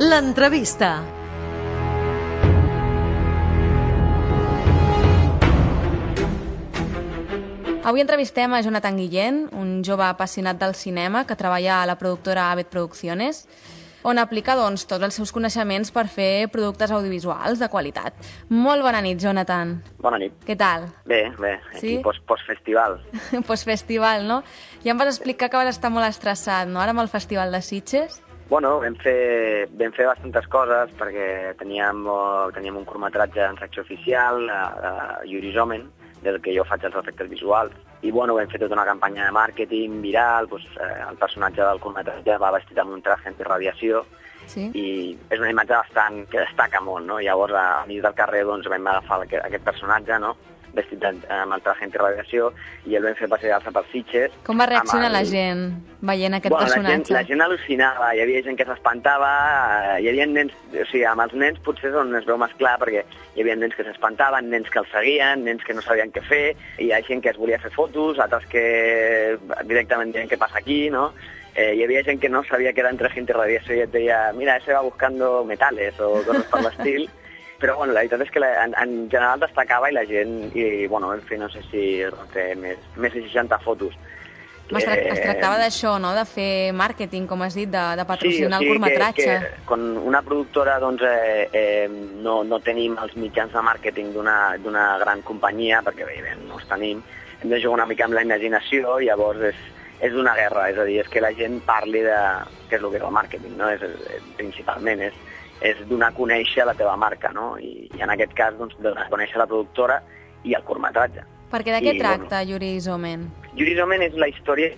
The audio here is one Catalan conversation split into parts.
L'entrevista. Avui entrevistem a Jonathan Guillén, un jove apassionat del cinema que treballa a la productora Avet Producciones, on aplica tots els seus coneixements per fer productes audiovisuals de qualitat. Molt bona nit, Jonathan. Bona nit. Què tal? Bé, aquí sí? Postfestival. Postfestival, no? Ja em vas explicar que vas estar molt estressat, no?, ara amb el Festival de Sitges. Bueno, vam fer bastantes coses perquè teníem un curtmetratge en secció oficial, Yuri's Omen, del que jo faig els efectes visuals. I bueno, vam fer tota una campanya de màrqueting viral, el personatge del curtmetratge va vestit amb un traje antiradiació, sí? I és una imatge bastant que destaca molt, no? Llavors, a mig del carrer vam agafar aquest personatge, no?, vestit amb el traje antiradiació, i el vam fer passejar-se per Sitges. Com va reaccionar la gent veient aquest personatge? La gent al·lucinava, hi havia gent que s'espantava, hi havia nens, o sigui, amb els nens potser és on es veu més clar, perquè hi havia nens que s'espantaven, nens que els seguien, nens que no sabien què fer, i hi ha gent que es volia fer fotos, altres que directament deien què passa aquí, no? Hi havia gent que no sabia que era en traje antiradiació i et deia, mira, ese va buscando metales o coses per l'estil. Però bueno, la veritat és que en general destacava i la gent, i bueno, en fi, no sé si fer més de 60 fotos. Es tractava d'això, no?, de fer màrqueting, com has dit, de patrocinar el curtmetratge. Sí, que quan una productora doncs, no tenim els mitjans de màrqueting d'una gran companyia, perquè bé, no els tenim, hem de jugar una mica amb la imaginació, i llavors és una guerra, és a dir, és que la gent parli de què és el que és el màrqueting, no? Principalment és donar a conèixer la teva marca, no? I en aquest cas, doncs, donar a conèixer la productora i el curtmetratge. Perquè de què tracta Yuri's Omen? Yuri's Omen és la història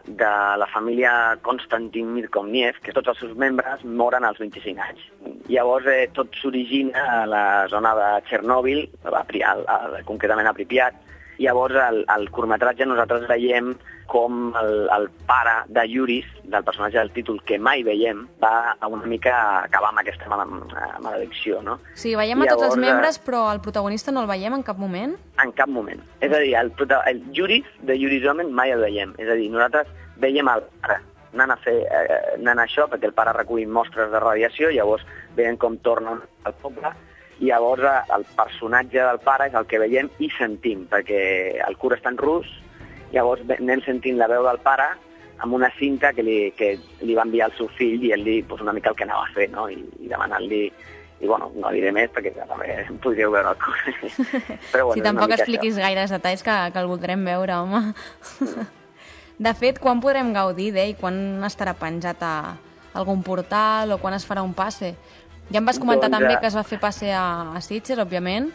de la família Konstantin Mirkovniev, que tots els seus membres moren als 25 anys. Llavors, tot s'origina a la zona de Txernòbil, concretament a Pripyat. Llavors, al curtmetratge nosaltres veiem com el pare de Yuris, del personatge del títol que mai veiem, va una mica acabar amb aquesta maledicció, no? Sí, veiem a tots els membres, però el protagonista no el veiem en cap moment? En cap moment. És a dir, el Yuris de Yuri's Omen mai el veiem. És a dir, nosaltres veiem el pare anant a això, perquè el pare recull mostres de radiació, llavors veiem com tornen al poble, i llavors el personatge del pare és el que veiem i sentim, perquè el curt està en rus, llavors anem sentint la veu del pare amb una cinta que li va enviar al seu fill, i ell li una mica el que anava a fer, no? I demanant-li, i bueno, no diré més perquè també podríeu veure el curt. Però, bueno, sí, tampoc expliquis gaires detalls que el voldrem veure, home. De fet, quan podrem gaudir d'ell? Quan estarà penjat a algun portal o quan es farà un passe? Ja em vas comentar també que es va fer passe a Sitges, òbviament,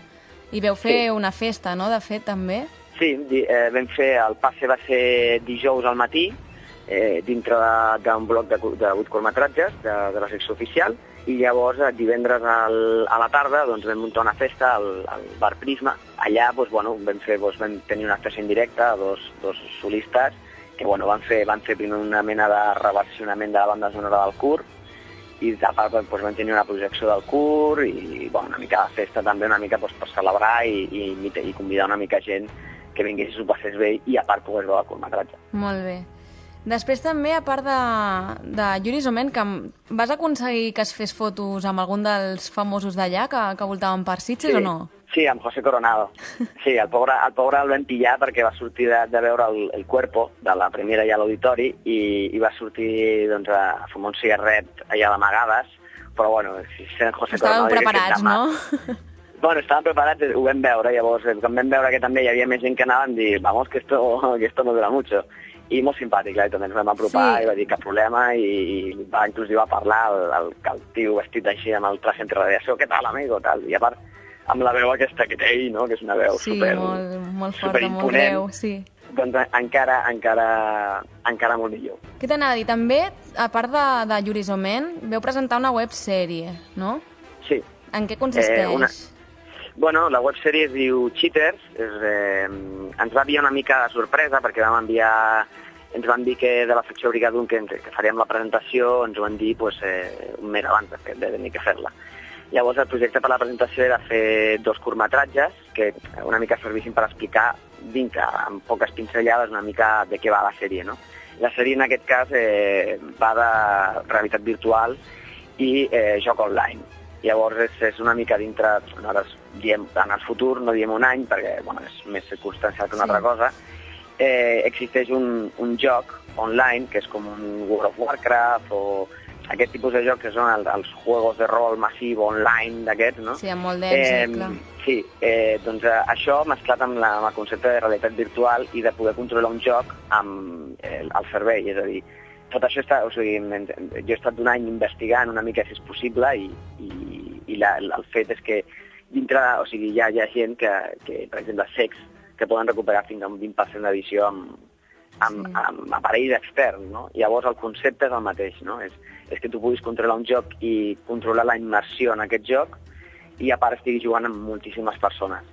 i veu fer una festa, no?, de fet, també. Sí, vam fer, el passe va ser dijous al matí, dintre d'un bloc de 8 curtmetratges de la secció oficial, i llavors divendres a la tarda doncs, vam muntar una festa al bar Prisma. Allà vam tenir una actuació en directe a dos solistes que van fer primer una mena de reversionament de la banda sonora del curt, i a part vam tenir una projecció del curt i una mica de festa també, una mica per celebrar i convidar una mica gent que vingués i s'ho passés bé i a part pogués veure el curtmetratge. Molt bé. Després també, a part de Yuri's Omen, que vas aconseguir que es fes fotos amb algun dels famosos d'allà que voltaven per Sitges o no? Sí, amb José Coronado. Sí, el pobre el vam pillar perquè va sortir de veure el Cuerpo de la primera allà a l'auditori i va sortir doncs, a fumar un cigarret allà d'amagades, però bueno, sent José Coronado... Estàveu preparats, no? Bueno, estàvem preparats, ho vam veure, llavors quan vam veure que també hi havia més gent que anaven, dir, vamos, que esto no dura mucho. I molt simpàtic, també ens vam apropar, sí. I va dir cap problema, i inclús va parlar el tio vestit així amb el traje antiradiació, què tal, amigo, tal, i a part amb la veu aquesta que té ell, no?, que és una veu molt forta, molt greu, sí. Doncs encara molt millor. Què t'anava a dir? També, a part de Yuri's Omen, veu presentar una websèrie, no? Sí. En què consisteix? Bueno, la websèrie es diu Cheaters, ens va enviar una mica de sorpresa perquè ens van dir que de la secció Brigadun que faríem la presentació, ens ho van dir un mes abans de tenir que fer-la. Llavors el projecte per la presentació era fer 2 curtmetratges que una mica servissin per explicar amb poques pinzellades una mica de què va la sèrie, no? La sèrie en aquest cas va de realitat virtual i joc online. Llavors és una mica dintre, nosaltres diem en el futur, no diem un any perquè és més circumstancial que una altra cosa, existeix un joc online que és com un World of Warcraft o aquest tipus de jocs que són els juegos de rol massiu online d'aquests, no? Sí, amb molt d'èxit, clar. Sí, doncs això mesclat amb el concepte de realitat virtual i de poder controlar un joc amb el cervell, és a dir, tot això jo he estat un any investigant una mica si és possible i el fet és que dintre, hi ha gent que per exemple, cecs, que poden recuperar fins a un 20% d'edició amb aparells externs, no? Llavors el concepte és el mateix, no? És que tu puguis controlar un joc i controlar la immersió en aquest joc i a part estiguis jugant amb moltíssimes persones.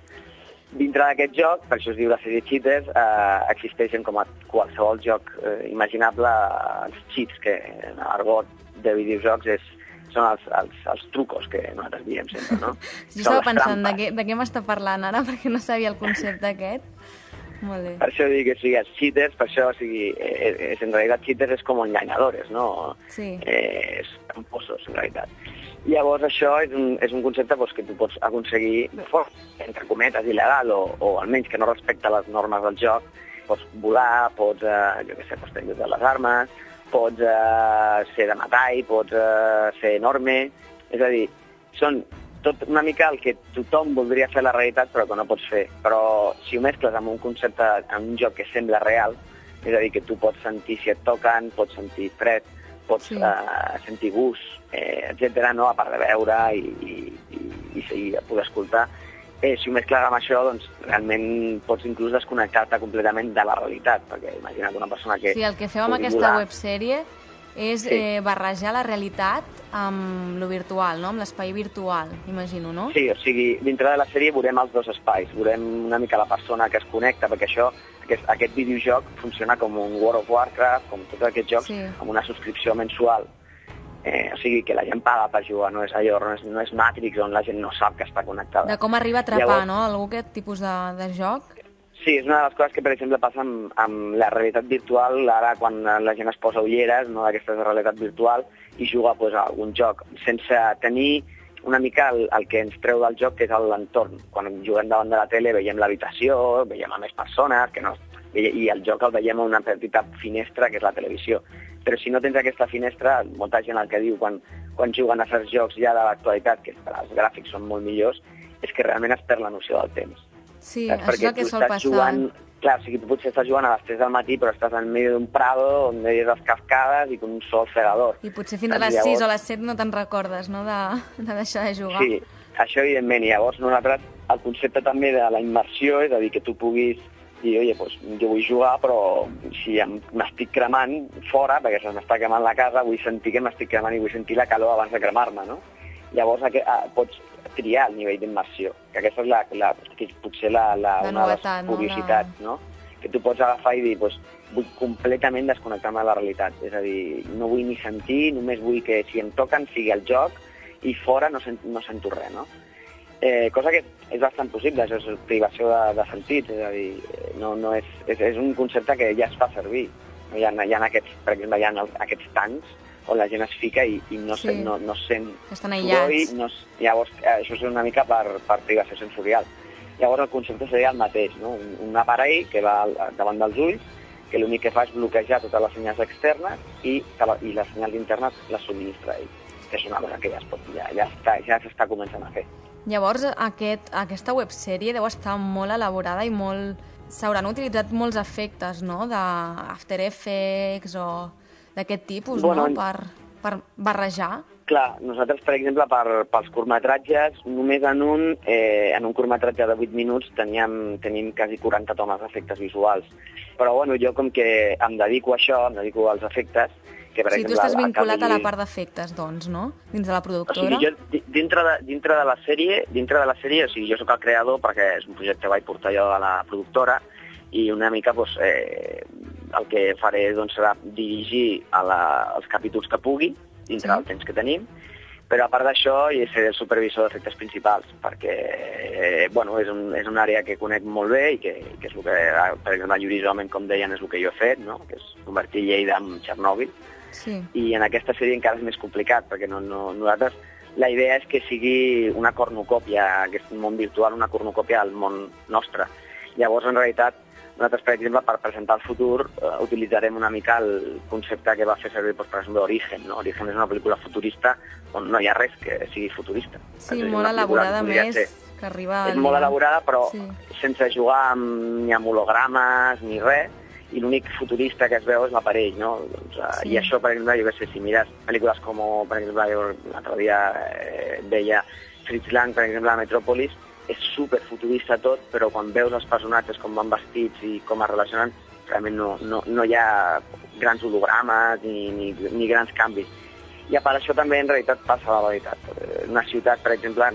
Dintre d'aquest joc, per això es diu la sèrie Cheaters, existeixen com a qualsevol joc imaginable els cheats, que en l'argot de videojocs són els trucos que nosaltres diem sempre, no? Jo estava pensant de què m'està parlant ara, perquè no sabia el concepte aquest. Molt bé. Per això dic que sigues cheaters, per això en realitat cheaters és com enganyadores, no? Sí. És tramposos, en realitat. Llavors això és un concepte que tu pots aconseguir de forma, entre cometes, il·legal o almenys que no respecta les normes del joc. Pots volar, pots tenir de les armes, pots ser de metall, pots ser enorme. És a dir, són tot una mica el que tothom voldria fer a la realitat però que no pots fer. Però si ho mescles amb un concepte, en un joc que sembla real, és a dir, que tu pots sentir si et toquen, pots sentir fred, pots sentir gust, etc., no? A part de veure i poder escoltar. Si ho mescles amb això, doncs realment pots inclús desconnectar-te completament de la realitat, perquè imagina't una persona que... Sí, el que feu amb aquesta websèrie és barrejar la realitat amb lo virtual, no? Amb l'espai virtual, imagino, no? Sí, dintre de la sèrie veurem els dos espais, veurem una mica la persona que es connecta, perquè aquest videojoc funciona com un World of Warcraft, com tots aquests jocs, amb una subscripció mensual. Que la gent paga per jugar, no és allò, no és Matrix on la gent no sap que està connectada. De com arriba a atrapar, no?, algú aquest tipus de joc. Sí, és una de les coses que, per exemple, passa amb la realitat virtual, ara quan la gent es posa ulleres, no, d'aquestes de realitat virtual, i juga a algun joc, sense tenir una mica el que ens treu del joc, que és l'entorn. Quan juguem davant de la tele veiem l'habitació, veiem a més persones, i el joc el veiem a una petita finestra, que és la televisió. Però si no tens aquesta finestra, molta gent el que diu quan juguen a certs jocs ja de l'actualitat, que els gràfics són molt millors, és que realment es perd la noció del temps. Sí, això és el que sol passar. Clar, tu potser estàs jugant a les 3 del matí, però estàs en mig d'un prado on veies les cascades i con un sol fregador. I potser fins a les 6 o les 7 no te'n recordes, no?, de deixar de jugar. Sí, això evidentment. I llavors nosaltres, el concepte també de la immersió, és a dir, que tu puguis dir, oye, doncs jo vull jugar, però si m'estic cremant fora, perquè se m'està cremant la casa, vull sentir que m'estic cremant i vull sentir la calor abans de cremar-me, no? Llavors pots triar el nivell d'immersió, que aquesta és potser una de les curiositats, no? Que tu pots agafar i dir, doncs, vull completament desconnectar-me de la realitat, és a dir, no vull ni sentir, només vull que si em toquen sigui el joc i fora no sento res, no? Cosa que és bastant possible, això és privació de sentits, és a dir, és un concepte que ja es fa servir. Hi ha aquests, per exemple, aquests tancs on la gent es fica i no sent estan aïllats. Llavors, això és una mica per privació sensorial. Llavors el concepte seria el mateix, no? Un aparell que va davant dels ulls, que l'únic que fa és bloquejar totes les senyals externes i les senyals internes les subministra ell. Que és una cosa que ja s'està començant a fer. Llavors, aquesta websèrie deu estar molt elaborada i s'hauran utilitzat molts efectes, no?, d'After Effects o d'aquest tipus, no?, per barrejar. Clar, nosaltres, per exemple, pels curtmetratges, només en un curtmetratge de 8 minuts tenim quasi 40 tomes d'efectes visuals. Però, bueno, jo com que em dedico a això, em dedico als efectes, que, per exemple, tu estàs vinculat a la part d'efectes, doncs, no?, dins de la productora. O sigui, jo, dintre de la sèrie, o sigui, jo soc el creador perquè és un projecte que vaig portar jo a la productora i una mica, doncs, el que faré serà dirigir els capítols que pugui, dintre del temps que tenim, però a part d'això jo seré el supervisor d'efectes principals, perquè bueno, és una àrea que conec molt bé i que és el que, per exemple, audiovisualment, com deien, és el que jo he fet, no? Que és convertir Lleida en Txernòbil, Sí. I en aquesta sèrie encara és més complicat, perquè nosaltres la idea és que sigui una cornucòpia, aquest món virtual, una cornucòpia del món nostre. Llavors, en realitat, nosaltres, per exemple, per presentar el futur, utilitzarem una mica el concepte que va fer servir, per exemple, Origen. No? Origen és una pel·lícula futurista on no hi ha res que sigui futurista. Sí, molt elaborada més, que arriba... És molt elaborada, però sense jugar ni amb hologrames ni res, i l'únic futurista que es veu és l'aparell, no? Doncs, I això, per exemple, jo què sé, si mires pel·lícules com, per exemple, l'altre dia veia Fritz Lang, per exemple, a Metròpolis, és superfuturista tot, però quan veus els personatges com van vestits i com es relacionen, realment no hi ha grans hologrames ni grans canvis. I a part això també en realitat passa la veritat. Una ciutat, per exemple,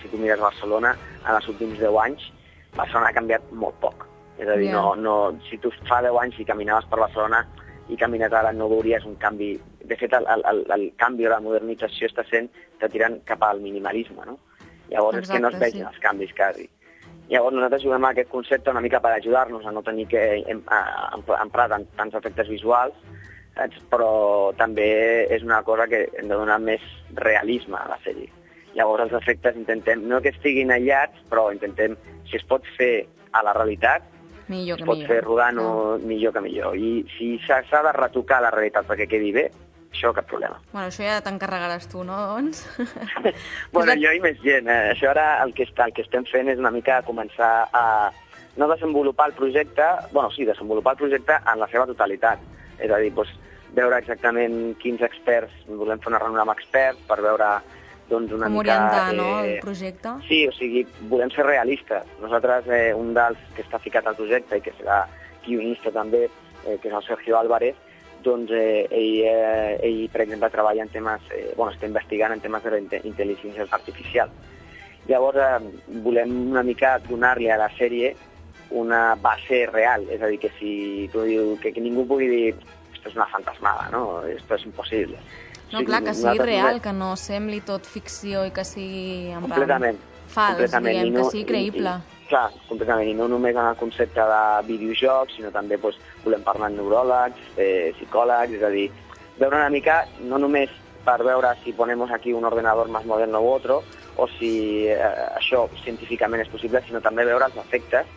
si tu mires Barcelona, en els últims 10 anys, Barcelona ha canviat molt poc. És a dir, si tu fa 10 anys i caminaves per Barcelona i camines ara no veuries un canvi. De fet, el canvi o la modernització està tirant cap al minimalisme, no? Llavors és que no es vegin els canvis quasi. Llavors nosaltres juguem a aquest concepte una mica per ajudar-nos a no tenir que emprar tants efectes visuals, però també és una cosa que hem de donar més realisme a la sèrie. Llavors els efectes intentem, no que estiguin aïllats, però intentem, si es pot fer a la realitat, es pot fer rodant millor que millor. I si s'ha de retocar la realitat perquè quedi bé, això cap problema. Bueno, això ja t'encarregaràs tu, no, doncs? Bueno, jo i més gent. Això ara el que estem fent és una mica començar a no desenvolupar el projecte, desenvolupar el projecte en la seva totalitat. És a dir, veure exactament quins experts, volem fer una reunió amb experts per veure una com mica... orientar, no, el projecte? Sí, o sigui, volem ser realistes. Nosaltres, un dels que està ficat al projecte i que serà guionista també, que és el Sergio Álvarez, doncs ell, per exemple, treballa en temes, està investigant en temes de la intel·ligència artificial. Llavors, volem una mica donar-li a la sèrie una base real, és a dir, que si tu dius que ningú pugui dir esto és una fantasmada, no? Esto és impossible. No, clar, que sigui real, que no sembli tot ficció i que sigui completament fals, diguem, que sigui creïble. Clar, completament, i no només en el concepte de videojocs, sinó també volem parlar amb neuròlegs, psicòlegs, és a dir, veure una mica, no només per veure si ponemos aquí un ordenador más moderno u otro, o si això científicament és possible, sinó també veure els efectes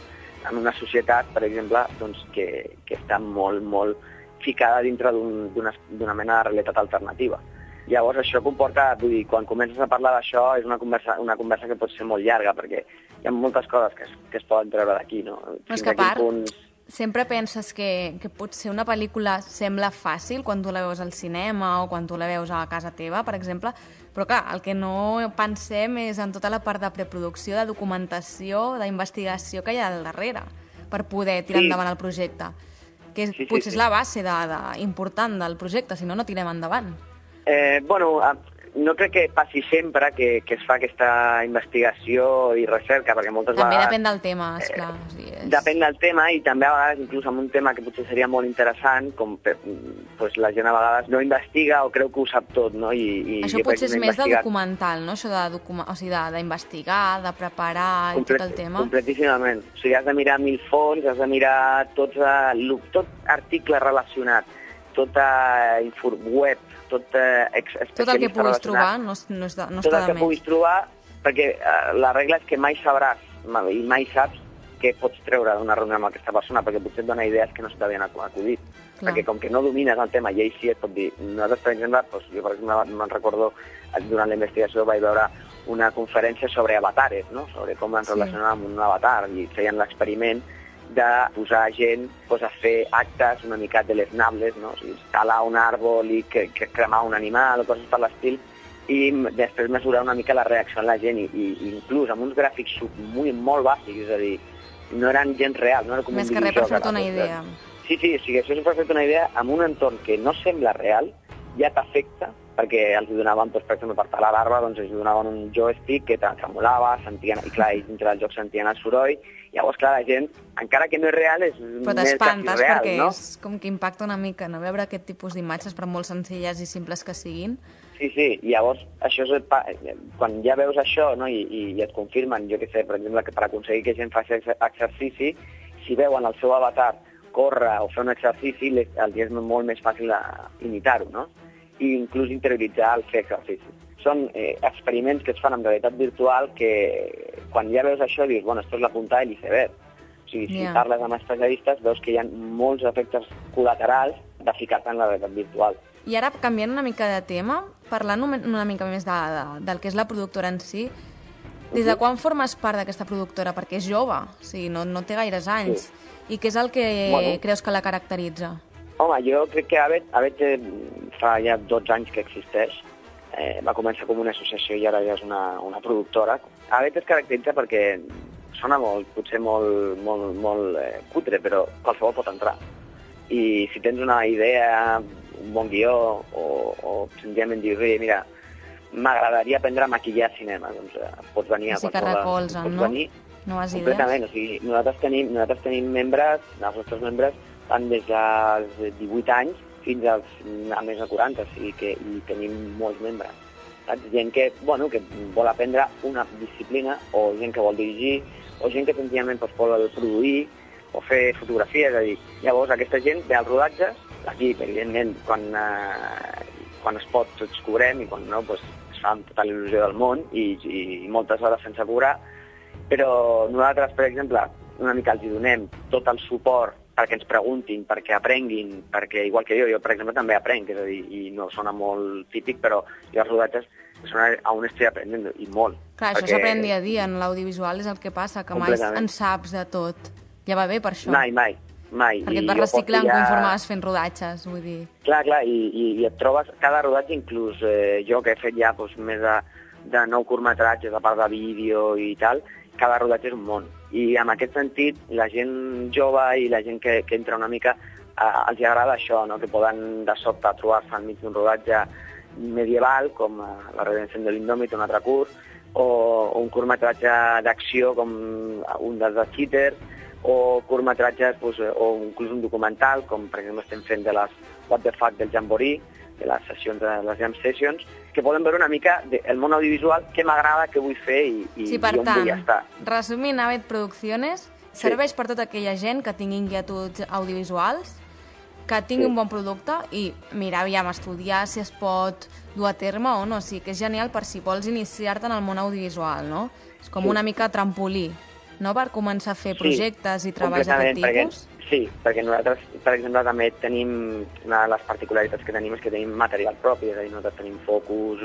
en una societat, per exemple, doncs, que està molt, molt ficada dintre d'una mena de realitat alternativa. Llavors això comporta, vull dir, quan comences a parlar d'això és una conversa que pot ser molt llarga, perquè hi ha moltes coses que es poden treure d'aquí, no? Però és que a part, sempre penses que potser una pel·lícula sembla fàcil quan tu la veus al cinema o quan tu la veus a casa teva, per exemple, però clar, el que no pensem és en tota la part de preproducció, de documentació, d'investigació que hi ha al darrere per poder tirar endavant el projecte, que potser és la base important del projecte, si no, no tirem endavant. No crec que passi sempre que es fa aquesta investigació i recerca, perquè moltes també vegades... També depèn del tema, esclar. Depèn del tema, i també a vegades, inclús amb un tema que potser seria molt interessant, com la gent a vegades no investiga o creu que ho sap tot, no? Això potser és més de documental, no? Això d'investigar, de preparar i tot el tema. Completíssimament. O sigui, has de mirar 1000 fonts, has de mirar tot article relacionat, tota web, tot el que puguis trobar no està de més. Tot el que puguis trobar, perquè la regla és que mai sabràs i mai saps què pots treure d'una reunió amb aquesta persona, perquè potser et dona idees que no se t'havien acudit. Perquè com que no domines el tema, i ell sí et pot dir... Nosaltres, per exemple, jo per exemple me'n recordo, durant la investigació vaig veure una conferència sobre avatares, no? Sobre com ens relacionem amb un avatar, i feien l'experiment de posar gent a fer actes una mica deleznables, no? O sigui, escalar un àrbol i cremar un animal o coses per l'estil, i després mesurar una mica la reacció de la gent, i inclús amb uns gràfics molt bàsics, és a dir, no eren gent real, no era com un videojoc. Més que res per fer-te una idea. Sí, o sigui, això és per fer-te una idea, amb un entorn que no sembla real, ja t'afecta, perquè els donaven, per exemple, per talar l'arbre, doncs els donaven un joystick que tremolava, sentien, i clar, ells dintre del joc sentien el soroll. Llavors, clar, la gent, encara que no és real, és més quasi real, no? Però t'espantes perquè és com que impacta una mica, no? Veure aquest tipus d'imatges, per molt senzilles i simples que siguin. Sí, i llavors, això quan ja veus això, no? I et confirmen, jo què sé, per exemple, que per aconseguir que gent faci exercici, si veuen el seu avatar córrer o fer un exercici, els és molt més fàcil imitar-ho, no? I inclús interioritzar el fer exercici. Són experiments que es fan en realitat virtual que quan ja veus això dius, bueno, esto és la punta de l'iceberg. O sigui, si parles amb especialistes veus que hi ha molts efectes col·laterals de ficar-te en la realitat virtual. I ara, canviant una mica de tema, parlant una mica més del que és la productora en si, des de quan formes part d'aquesta productora? Perquè és jove, o sigui, no té gaires anys. Sí. I què és el que creus que la caracteritza? Home, jo crec que AVET fa ja 12 anys que existeix. Va començar com una associació i ara ja és una productora. AVET es caracteritza perquè sona potser molt cutre, però qualsevol pot entrar. I si tens una idea, un bon guió, o senzillament dir, mira, m'agradaria aprendre a maquillar cinema, doncs pots venir a qualsevol... Sí que recolzen, no? Noves idees. Completament, o sigui, nosaltres tenim membres, els nostres membres van des dels 18 anys fins a més de 40, o sigui que hi tenim molts membres. Saps? Gent que vol aprendre una disciplina, o gent que vol dirigir, o gent que senzillament vol produir o fer fotografia, és a dir, llavors aquesta gent ve als rodatges, aquí, evidentment, quan es pot tots cobrem i quan no, doncs es fa amb tota l'il·lusió del món i moltes hores sense cobrar, però nosaltres, per exemple, una mica els donem tot el suport perquè ens preguntin, perquè aprenguin, perquè, igual que jo, per exemple, també aprenc, és a dir, i no sona molt típic, però jo als rodatges on estic aprenent, i molt. Clar, això s'aprèn dia a dia, en l'audiovisual és el que passa, que mai en saps de tot. Ja va bé per això. Mai. Perquè et vas reciclant conforme vas fent rodatges, vull dir. Clar, i et trobes cada rodatge, inclús jo que he fet ja més de 9 curtmetratges, a part de vídeo i tal, cada rodatge és un món. I en aquest sentit, la gent jove i la gent que entra una mica, els agrada això, no? Que poden de sobte trobar-se enmig d'un rodatge medieval, com La redenció de l'Indòmit, un altre curt, o un curtmetratge d'acció com un dels de Cheater, o curtmetratges, o inclús un documental, com per exemple estem fent de les What the Fuck del Jamboree, de les sessions de les Jam Sessions, que poden veure una mica el món audiovisual, què m'agrada, què vull fer i on vull estar. Resumint, AVET Producciones serveix per tota aquella gent que tingui inquietuds audiovisuals, que tingui un bon producte i, mira, aviam, estudiar si es pot dur a terme o no. O sigui, que és genial per si vols iniciar-te en el món audiovisual, no? És com una mica trampolí, no?, per començar a fer projectes i treballs d'aquest tipus. Perquè nosaltres, per exemple, també tenim, una de les particularitats que tenim és que tenim material propi, és a dir, nosaltres tenim focus,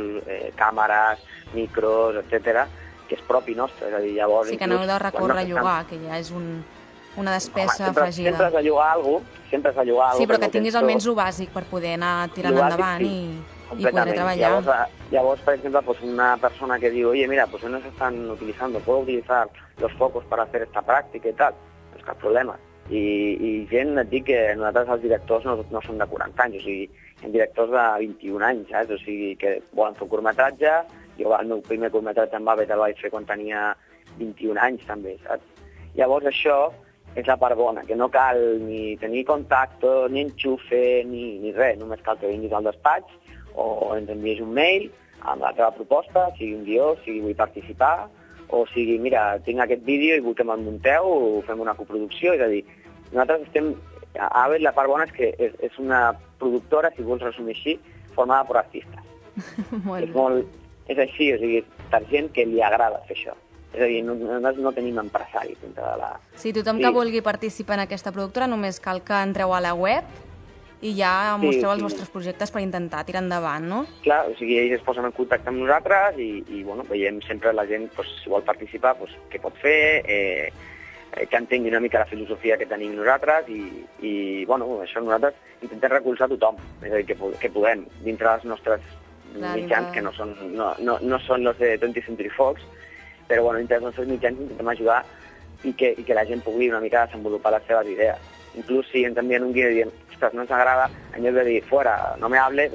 càmeres, micros, etc, que és propi nostre, és a dir, llavors... Sí, que no heu de recórrer a llogar, que ja és una despesa afegida. Sempre has de llogar alguna cosa, Sí, però que tinguis almenys el bàsic per poder anar tirant endavant i poder treballar. Llavors, por ejemplo, pues una persona que digo, oye, pues no se están utilizando, puedo utilizar los focos para hacer esta práctica y tal, pues cap problema. I gent, et dic que nosaltres els directors no són de 40 anys, o sigui, hi ha directors de 21 anys, saps? O sigui, que volen fer un curtmetratge, jo el meu primer curtmetratge en AVET el vaig fer quan tenia 21 anys també, saps? Llavors això és la part bona, que no cal ni tenir contacte, ni enxufe, ni res, només cal que vinguis al despatx o ens envies un mail amb la teva proposta, sigui un guió, sigui vull participar, o sigui, mira, tinc aquest vídeo i vull que me'l munteu o fem una coproducció, és a dir, nosaltres estem... A AVET la part bona és que és una productora, si vols resumir així, formada per artistes. És així, o sigui, per gent que li agrada fer això. És a dir, nosaltres no tenim empresaris dintre de la... Sí, tothom que vulgui participar en aquesta productora només cal que entreu a la web i ja mostreu els vostres projectes per intentar tirar endavant, no? Clar, o sigui, ells es posen en contacte amb nosaltres i veiem sempre la gent, si vol participar, què pot fer, que entengui una mica la filosofia que tenim nosaltres i això nosaltres intentem recolzar tothom, és a dir, que podem, dintre dels nostres mitjans, que no són els de 20th Century Fox, però dintre dels nostres mitjans intentem ajudar i que la gent pugui una mica desenvolupar les seves idees. Inclús si ens envien un guió dient, ostras, no ens agrada, en lloc de dir, fuera, no me hables,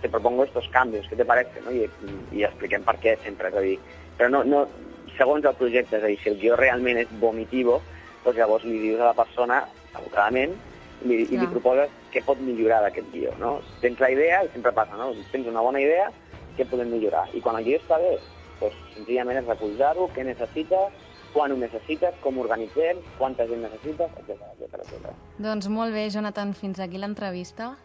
te propongo estos cambios, ¿qué te parece? ¿No? I expliquem per què sempre, és a dir, però no, segons el projecte, és a dir, si el guió realment és vomitivo, doncs llavors li dius a la persona, educadament, i li proposes què pot millorar d'aquest guió, no? Tens la idea, i sempre passa, no? Tens una bona idea, què podem millorar? I quan el guió està bé, doncs senzillament és recolzar-ho, què necessites, quan ho necessites, com ho organitzem, quanta gent necessites, etc. Doncs molt bé, Jonathan, fins aquí l'entrevista.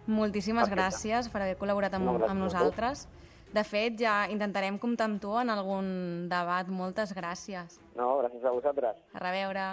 Moltíssimes gràcies per haver col·laborat amb nosaltres. De fet, ja intentarem comptar amb tu en algun debat. Moltes gràcies. No, gràcies a vosaltres. A reveure.